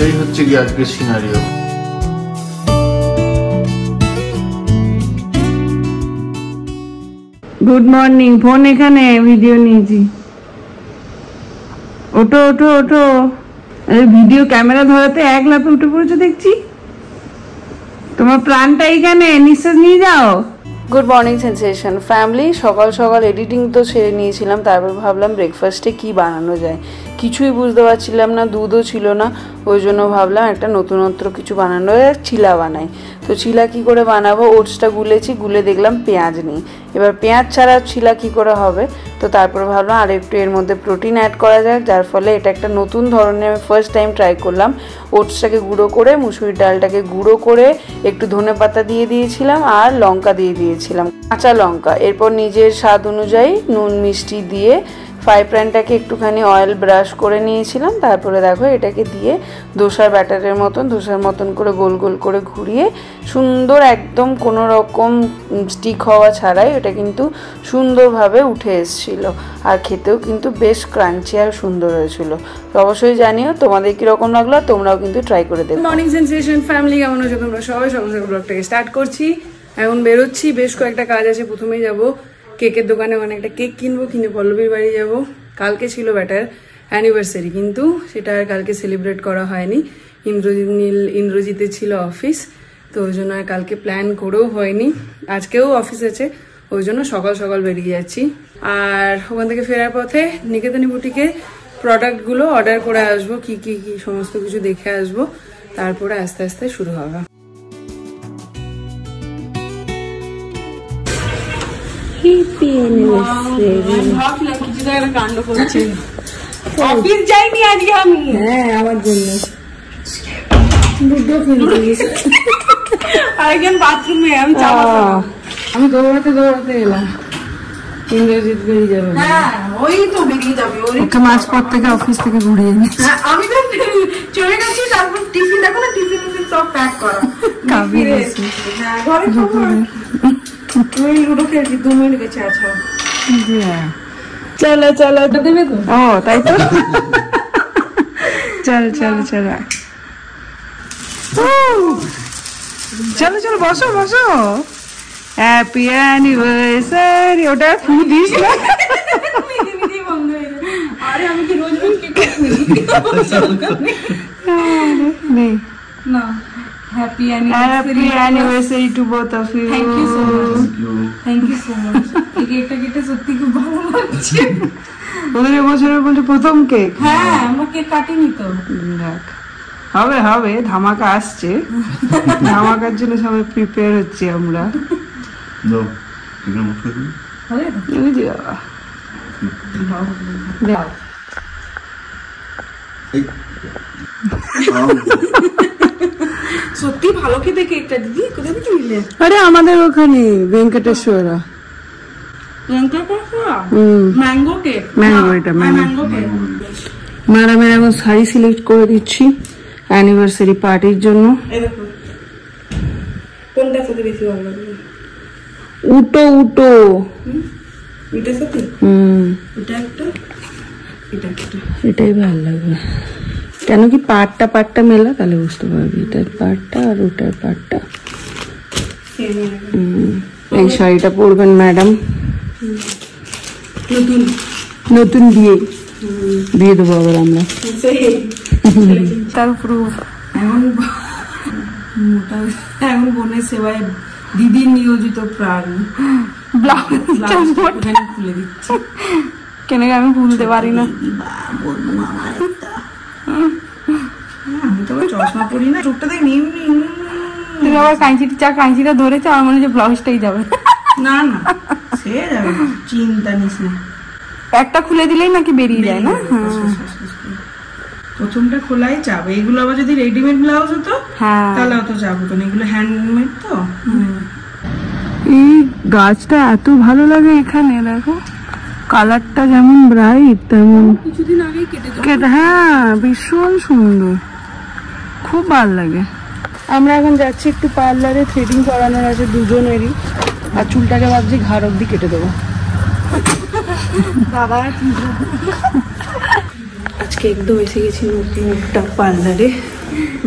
এটাই হচ্ছে কি আজকের সিনারিও। Good morning. ফোন এখানে, ভিডিও নিয়েছি। ওঠো ওঠো ওঠো। ভিডিও ক্যামেরা ধরাতে এক লাফে উঠে পড়েছো দেখছি। তোমার প্ল্যানটা এখানে, নিঃশ্বাস নিয়ে যাও। Good morning sensation family. সকাল সকাল এডিটিং তো ছেড়ে নিয়েছিলাম, তারপর ভাবলাম ব্রেকফাস্টে কি বানানো যায়, কিছুই বুঝতে পারছিলাম না, দুধও ছিল না। ওই জন্য ভাবলাম একটা নতুনত্ব কিছু বানানো যায়, চিলা বানাই। তো চিলা কি করে বানাবো, ওটসটা গুলেছি, গুলে দেখলাম পেঁয়াজ নেই। এবার পেঁয়াজ ছাড়া চিলা কি করে হবে, তো তারপর ভাবলাম আর একটু এর মধ্যে প্রোটিন অ্যাড করা যায়, যার ফলে এটা একটা নতুন ধরনের আমি ফার্স্ট টাইম ট্রাই করলাম। ওটসটাকে গুঁড়ো করে, মুসুরির ডালটাকে গুঁড়ো করে একটু ধনেপাতা দিয়ে দিয়েছিলাম আর লঙ্কা দিয়ে দিয়েছিলাম, কাঁচা লঙ্কা। এরপর নিজের স্বাদ অনুযায়ী নুন মিষ্টি দিয়ে ফ্রাই প্যানটাকে একটুখানি অয়েল ব্রাশ করে নিয়েছিলাম। তারপরে দেখো এটাকে দিয়ে ধোসার ব্যাটারের মতন, ধোসার মতন করে গোল গোল করে ঘুরিয়ে সুন্দর একদম কোনো রকম স্টিক হওয়া ছাড়াই এটা কিন্তু সুন্দরভাবে উঠে এসেছিল, আর খেতেও কিন্তু বেশ ক্রাঞ্চি আর সুন্দর হয়েছিল। তো অবশ্যই জানিও তোমাদের কীরকম লাগলো, তোমরাও কিন্তু ট্রাই করে দেবে। মর্নিং সেন্সেশন ফ্যামিলি, কেমন আছো তোমরা সবাই? সকাল সকাল ব্লগটাকে স্টার্ট করছি। এখন বেরোচ্ছি, বেশ কয়েকটা কাজ আছে। প্রথমেই যাব কেকের দোকানে, ওখানে একটা কেক কিনবো, কিনে পল্লবীর বাড়ি যাব। কালকে ছিল ব্যাটার অ্যানিভার্সারি, কিন্তু সেটা আর কালকে সেলিব্রেট করা হয়নি। ইন্দ্রজিতে ছিল অফিস, তো ওই জন্য আর কালকে প্ল্যান করেও হয়নি। আজকেও অফিস আছে, ওই জন্য সকাল সকাল বেরিয়ে যাচ্ছি। আর ওখান থেকে ফেরার পথে নিকেতনী বুটিকে প্রোডাক্টগুলো অর্ডার করে আসবো, কি কি কি সমস্ত কিছু দেখে আসবো, তারপরে আস্তে আস্তে শুরু হবে। কাণ্ড করছে, অফিস যাইনি আজকে আমি। হ্যাঁ, আমার জন্য আরেকজন বাথরুমে, আমি দৌড়াতে দৌড়াতে এলাম। ইন্দ্রজিৎ বেরিয়ে যাবে, ওই তো বেরিয়ে যাবে, ওকে মাঝপথ থেকে অফিস থেকে ঘুরে এনে আমি তো চলে গেছি। তারপর টিফিন দেখো না, টিফিন সব প্যাক করা, ঘরে তুমি লুডো খেয়েছি, 2 মিনিট গেছে। আচ্ছা চলো চলো, দেবে তো? ও তাই তো, চলো চলো চলো চলো চলো, বসো বসো। Happy anniversary. ওটা ফুল দিস না? আরে আমি কি রোজ রোজ কি করি না। Happy anniversary to both of you. Thank you so much. Thank you so much. এই কেকটা কেটে সত্যি খুব ভালো লাগছে। ওদের এবছরের বলতে প্রথম কেক। হ্যাঁ, আমরা কেক কাটিনি তো। দেখ, হবে হবে, ধামাকা আসছে। ধামাকার জন্য সবাই প্রিপেয়ার হচ্ছে আমরা। দাও, কেকটা মুখ করে দিই। আরে এই যে বাবা, দাও। সত্যি ভালো খেতে কেকটা। দিদি কোথা থেকে নিলে? আরে আমাদের ওখানে ভেঙ্কটেশ্বরা। ম্যাঙ্গো কেক, ম্যাঙ্গো, এটা ম্যাঙ্গো কেক। ম্যাডাম এখন শাড়ি সিলেক্ট করে দিচ্ছি অ্যানিভার্সারি পার্টির জন্য। কোনটা খেতে বেশি ভালো লাগবে? উটো উটো, এটা সত্যি। এটা একটা, এটা একটা, এটাই ভালো লাগবে। কেন কি পাটটা পাটটা মেলা, তাহলে বুঝতে পারবি এটার পাটটা আর ওটার পাটটা। এই শাড়িটা পরবেন ম্যাডাম, নতুন নতুন দিয়ে দেবো আবার আমরা। তার প্রুফ এখন বোনের সেবায় দিদির নিয়োজিত প্রাণ। খুলে দিচ্ছি, কেন আমি ভুলতে পারি না। আমি তো চশমা পরি না, চোখটা দেখ নিম্নি। তুমি আবার কাঁচিটা ধরেছে, আমার মনে হচ্ছে ব্লাউজটাই যাবে। না না, সে যাবে, চিন্তা নিস না। একটা খুলে দিলেই নাকি বেরিয়ে যায় না? প্রথমটা খোলাই যাবে। এগুলো আবার যদি রেডিমেড ব্লাউজ হতো তাহলে অত যাবো তো না, এগুলো হ্যান্ডমেড তো। এই গাছটা এত ভালো লাগে এখানে, দেখো কালারটা যেমন ব্রাইট তেমন কিছুদিন আগেই কেটে। হ্যাঁ, ভীষণ সুন্দর, খুব ভালো লাগে। আমরা এখন যাচ্ছি একটু পার্লারে, থ্রেডিং করানোর আছে দুজনেরই, আর চুলটাকে ভাবছি ঘাড় অব্দি কেটে দেবো। বাবা আজকে একদম এসে গেছি নতুন একটা পার্লারে।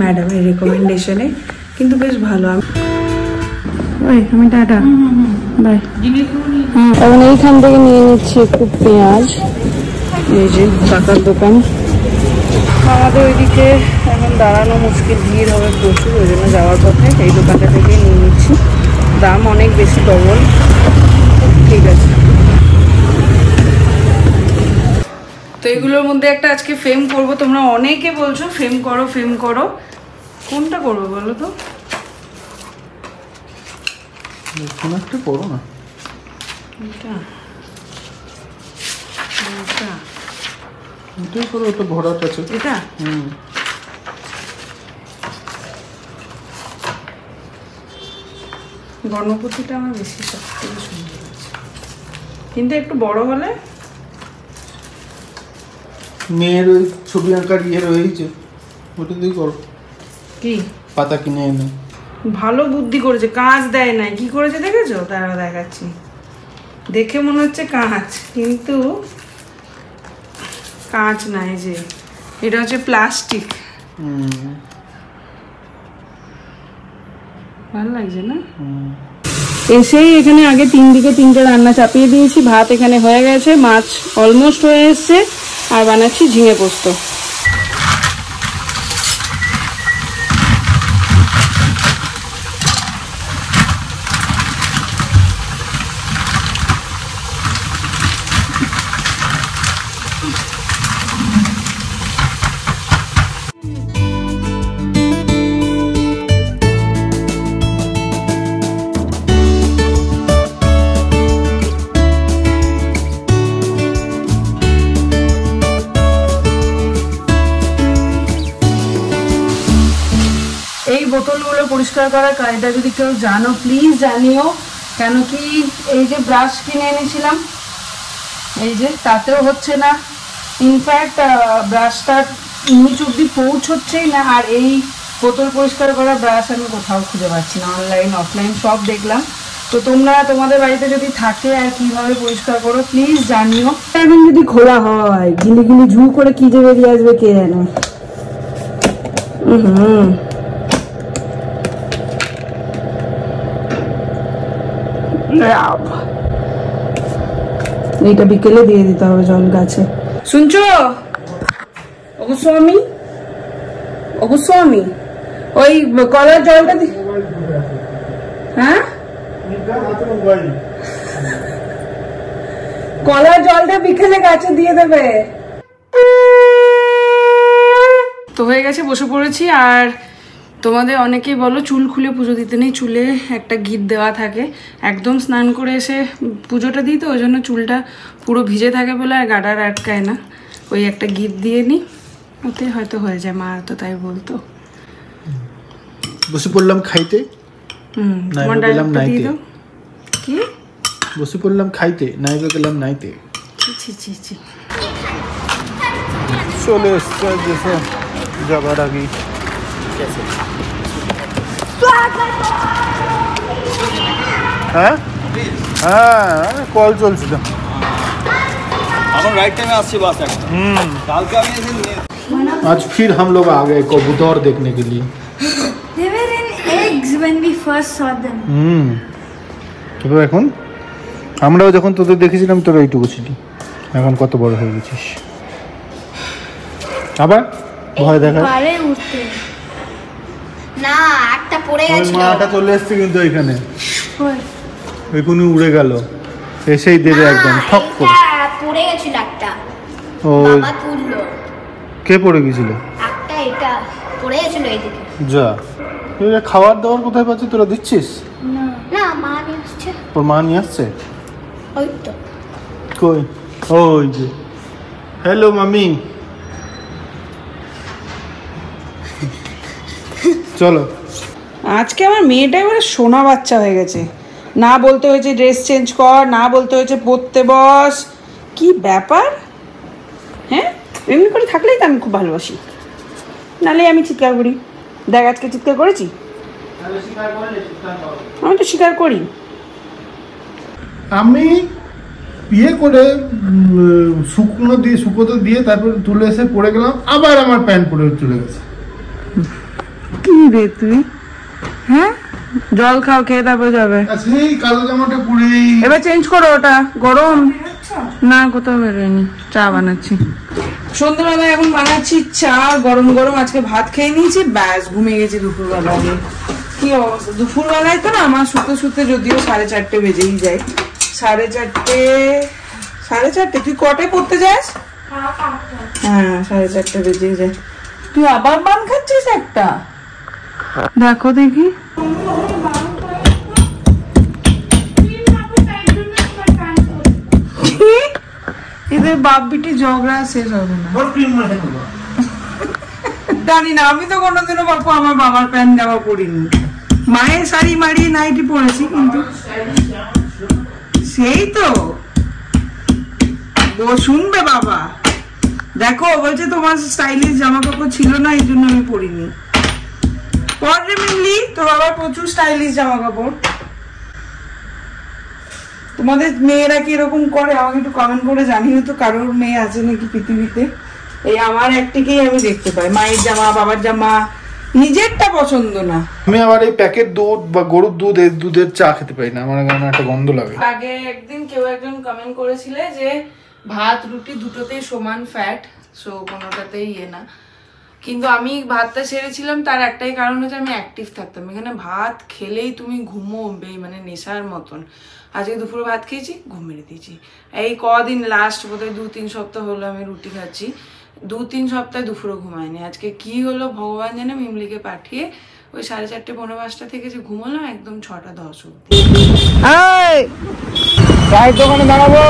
ম্যাডামের রেকমেন্ডেশনে, কিন্তু বেশ ভালো। আমি টাটা বাই। এখন এইখান থেকে নিয়ে নিচ্ছি একটু পেঁয়াজ। এই যে কাকার দোকান। আমাদের ওইদিকে এখন দাঁড়ানো মুশকিল, ভিড় হবে প্রচুর, ওই জন্য যাওয়ার পথে এই দোকানটা থেকে নিয়ে নিচ্ছি। দাম অনেক বেশি, ডবল। ঠিক আছে, তো এগুলোর মধ্যে একটা আজকে ফ্রেম করব। তোমরা অনেকে বলছো ফ্রেম করো ফ্রেম করো, কোনটা করবো বলো তো? একটা করো না, এটাই করো, ওটা ভরাট আছে। এটা গণপতিটা আমার বেশি সব থেকে সুন্দর লাগছে, কিন্তু একটু বড় হলে। মেয়ের ওই ছবি আঁকার ইয়ে রয়েছে, ওটা দিয়ে করো। কি পাতা কিনে এনে? ভালো বুদ্ধি করেছে, কাঁচ দেয় নাই। কি করেছে দেখেছো? তারা দেখাচ্ছি, দেখে মনে হচ্ছে কাঁচ, কিন্তু কাঁচ নাই, যে এটা হচ্ছে প্লাস্টিক। ভালো লাগছে না? এসেই এখানে আগে 3 দিকে 3টে রান্না চাপিয়ে দিয়েছি। ভাত এখানে হয়ে গেছে, মাছ অলমোস্ট হয়ে এসছে, আর বানাচ্ছি ঝিঙে পোস্ত। এই বোতলগুলো পরিষ্কার করার কাজটা যদি কেউ জানো প্লিজ জানিও। কেন কি এই যে ব্রাশ কিনে এনেছিলাম, এই যে তাতেও হচ্ছে না। ইনফ্যাক্ট ব্রাশটা নিচ অব্দি পৌঁছচ্ছেই না। আর এই বোতল পরিষ্কার করা ব্রাশ আমি কোথাও খুঁজে পাচ্ছি না, অনলাইন অফলাইন সব দেখলাম। তো তোমরা তোমাদের বাড়িতে যদি থাকে আর কিভাবে পরিষ্কার করো প্লিজ জানিও। এখন যদি খোলা হয় গিলি গিলি ঝু করে কি যে বেরিয়ে আসবে কে জানে। এইটা বিকেলে দিয়ে দিতে হবে জল গাছে। শুনছো অবশ্যই ওই কলার জলটা হ্যাঁ কলার জলটা বিকেলে গাছে দিয়ে দেবে। তো হয়ে গেছে, বসে পড়েছি। আর তোমাদের অনেকেই বলো চুল খুলে পুজো দিতে নেই, চুলে একটা গিট দেওয়া থাকে। একদম স্নান করে এসে পুজোটা দিই, তো ওই জন্য চুলটা পুরো ভিজে থাকে বলে আর গাডার আটকায় না। ওই একটা গিট দিয়ে নিই, ওতে হয়তো হয়ে যায়। মা তো তাই বলতো। বসে পড়লাম খাইতে, তোমার ডায়লগটা দিয়ে দাও। কি বসে পড়লাম খাইতে, নাইবে গেলাম নাইতে। ছি চলে এসছে যেসব যাবার আগে। হ্যাঁ হ্যাঁ কল চলছিল। आज फिर हम लोग आ गए कबूतर देखने के लिए। They were in eggs when we first saw them. তবে এখন আমরাও যখন তোদের দেখেছিলাম তোরা এইটুকু ছিলি, এখন কত বড় হয়ে গেছিস। আবার ভয় দেখা পারে উঠতে না, একটা পড়ে গেছিল। মাটা চলে এসেছে কিন্তু এখানে, কই ওইখানে উড়ে গেল, এসেই দেবে একদম ঠক করে। পড়ে গেছিল একটা, ও বাবা তুললো। কে পড়ে গেছিল? একটা এটা পড়ে গেছিল এইদিকে। যা, তোরা খাবার দাবার কোথায় পাচ্ছিস? তোরা দিচ্ছিস? না না, মা নিয়ে আসছে। তোর মা নিয়ে আসছে? ওই তো কই, ওই যে। হ্যালো মামি, চলো। আজকে আমার মেয়েটা এবারে সোনা বাচ্চা হয়ে গেছে। না বলতে হয়েছে ড্রেস চেঞ্জ কর, না বলতে হয়েছে পড়তে বস। কি ব্যাপার? হ্যাঁ, এমনি করে থাকলেই তো আমি খুব ভালোবাসি, নাহলে আমি চিৎকার করি। দেখ আজকে চিৎকার করেছি, আমি তো স্বীকার করি। আমি ইয়ে করে শুকোতে দিয়ে তারপর তুলে এসে পড়ে গেলাম, আবার আমার প্যান্ট পরে চলে গেছে। কি রে তুই? হ্যাঁ, জল খাও, খেয়ে তারপরে যাবে। সেই কালো জামাটা পরেই এবার চেঞ্জ করো, ওটা গরম না, কোথাও বেরোয়নি। চা বানাচ্ছি সন্ধ্যাবেলায়, এখন বানাচ্ছি চা গরম গরম। আজকে ভাত খেয়ে নিয়েছি, ব্যাস ঘুমিয়ে গেছি দুপুরবেলা। কি অবস্থা দুপুরবেলায় তো না, আমার শুতে শুতে যদিও 4:30 বেজেই যায়। 4:30 তুই কটায় পড়তে যাস? হ্যাঁ, 4:30 বেজেই যায়। তুই আবার পান খাচ্ছিস একটা? দেখো দেখি। এদের বাপ বিটি ঝগড়া শেষ হবে না। জানি না, আমি তো কোনোদিনও বাপু আমার বাবার প্যান্ট জামা পরিনি। মায়ের শাড়ি মাড়ি নাইটি পরেছি, কিন্তু সেই তো ও শুনবে বাবা। দেখো বলছে তোমার স্টাইলিশ জামা কাপড় ছিল না, এই জন্য আমি পরিনি। পরে মিমলি, তোর বাবার প্রচুর স্টাইলিশ জামা কাপড়। তোমাদের মেয়েরা কি এরকম করে? আমাকে একটু কমেন্ট করে জানিও তো, কারোর মেয়ে আছে নাকি পৃথিবীতে। এই আমার একটিকেই আমি দেখতে পাই, মায়ের জামা বাবার জামা, নিজেরটা পছন্দ না। আমি আবার এই প্যাকেট দুধ বা গরুর দুধ, এই দুধের চা খেতে পারি না, আমার কেমন একটা গন্ধ লাগে। আগে একদিন কেউ একজন কমেন্ট করেছিলে যে ভাত রুটি দুটোতেই সমান ফ্যাট, সো কোনোটাতেই ইয়ে না। কিন্তু আমি ভাতটা ছেড়েছিলাম, তার একটাই কারণ হচ্ছে আমি অ্যাক্টিভ থাকতাম। এখানে ভাত খেলেই তুমি ঘুমোবে, মানে নেশার মতন। আজকে দুপুরে ভাত খেয়েছি, ঘুম মেরে দিয়েছি। এই কদিন লাস্ট বোধহয় 2-3 সপ্তাহ হলো আমি রুটি খাচ্ছি। 2-3 সপ্তাহে দুপুরে ঘুমায়নি। আজকে কি হলো ভগবান জানে, মিমলিকে পাঠিয়ে ওই 4:30 পৌনে 5টা থেকে যে ঘুমালাম একদম 6টা 10 অব্দি। চায়ের দোকানে দাঁড়াবো।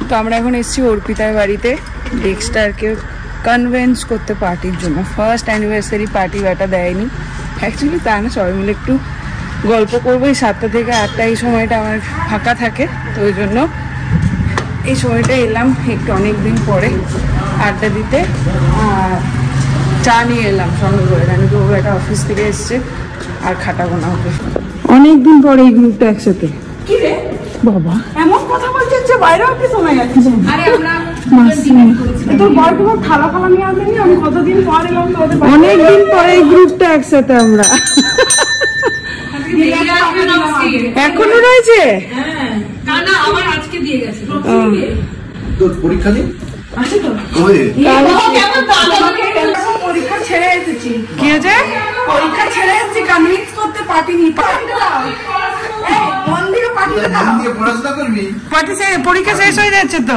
তো আমরা এখন এসেছি অর্পিতার বাড়িতে ডেক্সটারকে কনভিন্স করতে পার্টির জন্য। ফার্স্ট অ্যানিভার্সারি পার্টি ব্যাটা দেয়নি অ্যাকচুয়ালি, তা না, সবাই মিলে একটু গল্প করবো। এই 7টা থেকে 8টা এই সময়টা আমার ফাঁকা থাকে, তো ওই জন্য এই সময়টা এলাম একটু অনেকদিন পরে আড্ডা দিতে। আর চা নিয়ে এলাম সঙ্গে করে, জানি তো একটা অফিস থেকে এসছে আর খাটাবো না ওকে। অনেকদিন পরে এই গ্রুপটা একসাথে। কি রে বাবা এমন কথা বলছিস যে বাইরেও কি শোনা যাচ্ছে? আরে আমরা তোর বর তোমার থালা ফালা নিয়ে আসেনি? আমি কতদিন পর এলাম তোদের, অনেকদিন পরে এই গ্রুপটা একসাথে আমরা। এখনো রয়েছে? পরীক্ষা দিন পরীক্ষা ছেড়ে এসেছি। কি হয়েছে? পরীক্ষা ছেড়ে এসেছি, কনভিন্স করতে পারিনি। পরীক্ষা শেষ হয়ে যাচ্ছে তো,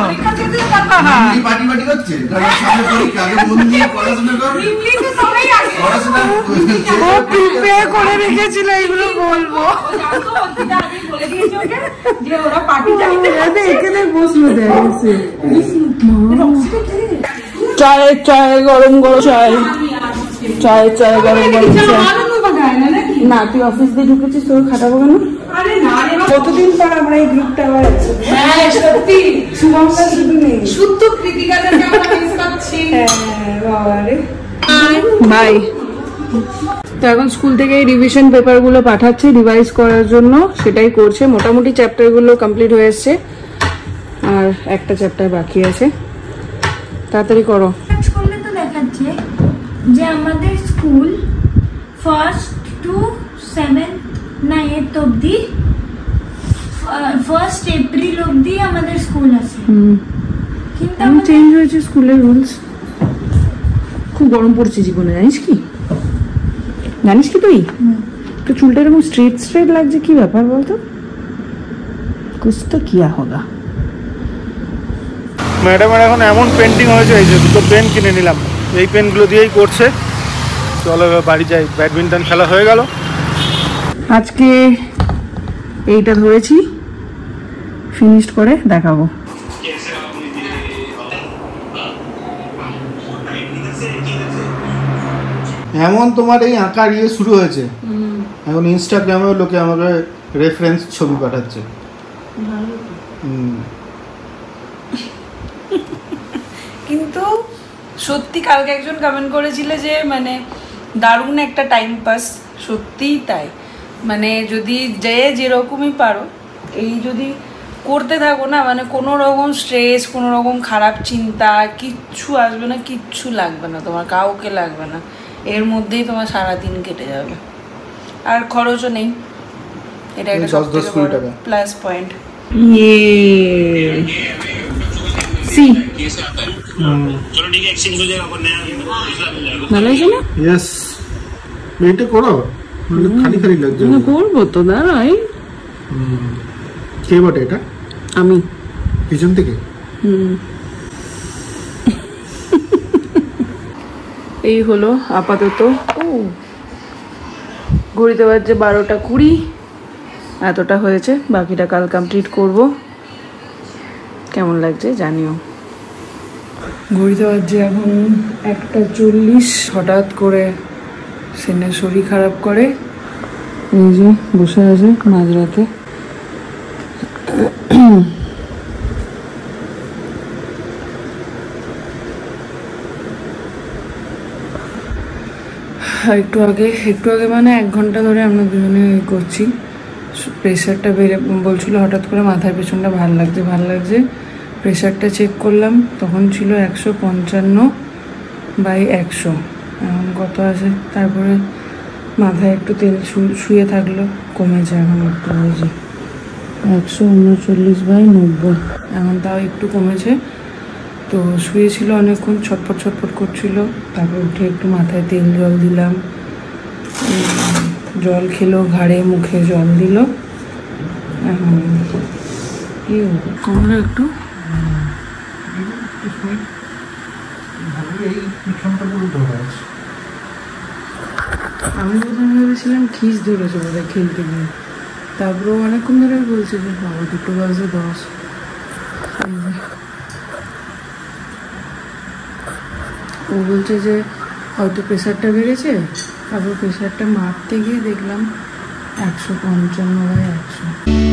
করে রেখেছিল এগুলো বলবো। এখানে বসলো চায় চায় গরম গরম চায়, চায় চায় গরম গরম চায়। না তুই অফিস দিয়ে ঢুকেছিস, তোর খাটাবো কেন? কতদিন পর আমরা এই গ্রুপটা আবার আছি। হ্যাঁ সত্যি, শুভঙ্কর শুধু নেই, শুদ্ধ কৃতিকাদেরকে আমরা মিস করছি। হ্যাঁ বাবা রে, বাই। তো এখন স্কুল থেকে রিভিশন পেপার গুলো পাঠাচ্ছে রিভাইজ করার জন্য, সেটাই করছে। মোটামুটি চ্যাপ্টার গুলো কমপ্লিট হয়ে এসছে, আর একটা চ্যাপ্টার বাকি আছে। তাড়াতাড়ি করো। করলে তো দেখাচ্ছে যে আমাদের স্কুল 1st to 7th না 8th অবধি, 1st এপ্রিল অবধি আমাদের স্কুল আছে। কিন্তু এখন চেঞ্জ হয়েছে স্কুলের রুলস। খুব গরম পড়ছে জীবনে, জানিস কি? জানিস কি তুই? তো চুলটা এরকম স্ট্রেট স্ট্রেট লাগছে, কি ব্যাপার বলতো? কুছ তো কিয়া হোগা। ম্যাডামের এখন এমন পেন্টিং হয়েছে, এই যে দুটো পেন কিনে নিলাম, এই পেনগুলো দিয়েই করছে। চলো বাড়ি যাই, ব্যাডমিন্টন খেলা হয়ে গেল। আজকে এইটা ধরেছি, ফিনিশড করে দেখাবো। এমন তোমার এই আঁকার ইয়ে শুরু হয়েছে, এখন ইনস্টাগ্রামেও লোকে আমাকে রেফারেন্স ছবি পাঠাচ্ছে। কিন্তু সত্যি কালকে একজন কমেন্ট করেছিল যে মানে দারুণ একটা টাইম পাস, সত্যিই তাই। মানে যদি যে যেরকমই পারো এই যদি করতে থাকো না, মানে কোনো রকম স্ট্রেস, কোনো রকম খারাপ চিন্তা কিচ্ছু আসবে না, কিচ্ছু লাগবে না তোমার, কাউকে লাগবে না। এর মধ্যেই তোমার সারাদিন কেটে যাবে, আর খরচও নেই। এটা একটা সবথেকে বড় প্লাস পয়েন্ট। ভালো হয়েছে না? ইয়েস, এটা করো, খালি খালি লাগছে। করবো তো, দাঁড়াই। কে বটে এটা? আমি। পিছন থেকে? এই হলো আপাতত। ঘড়িতে বাজছে 12:20, এতটা হয়েছে, বাকিটা কাল কমপ্লিট করব। কেমন লাগছে জানিও। ঘড়িতে বাজছে এখন 1:40। হঠাৎ করে সেনের শরীর খারাপ করে, এই যে বসে আছে মাঝরাতে। একটু আগে মানে 1 ঘন্টা ধরে আমরা দুজনে করছি। প্রেশারটা বেড়ে বলছিল হঠাৎ করে মাথার পেছনটা ভাল লাগছে। প্রেশারটা চেক করলাম, তখন ছিল 155/100। এখন কত আছে? তারপরে মাথায় একটু তেল শুয়ে থাকলো, কমেছে এখন একটু, হয়েছে 139/90। এখন তাও একটু কমেছে। তো শুয়েছিল অনেকক্ষণ, ছটফট করছিল। তারপর উঠে একটু মাথায় তেল জল দিলাম, জল খেলো, ঘাড়ে মুখে জল দিল। এখন কমলো একটু। আমি প্রথমে ভেবেছিলাম খিস ধরেছে বোধ হয় খেলতে গিয়ে, তারপরে অনেকক্ষণ ধরে বলছে যে বাবা 2:10। ও বলছে যে হয়তো প্রেশারটা বেড়েছে। তারপর প্রেশারটা মাপতে গিয়ে দেখলাম 155/100।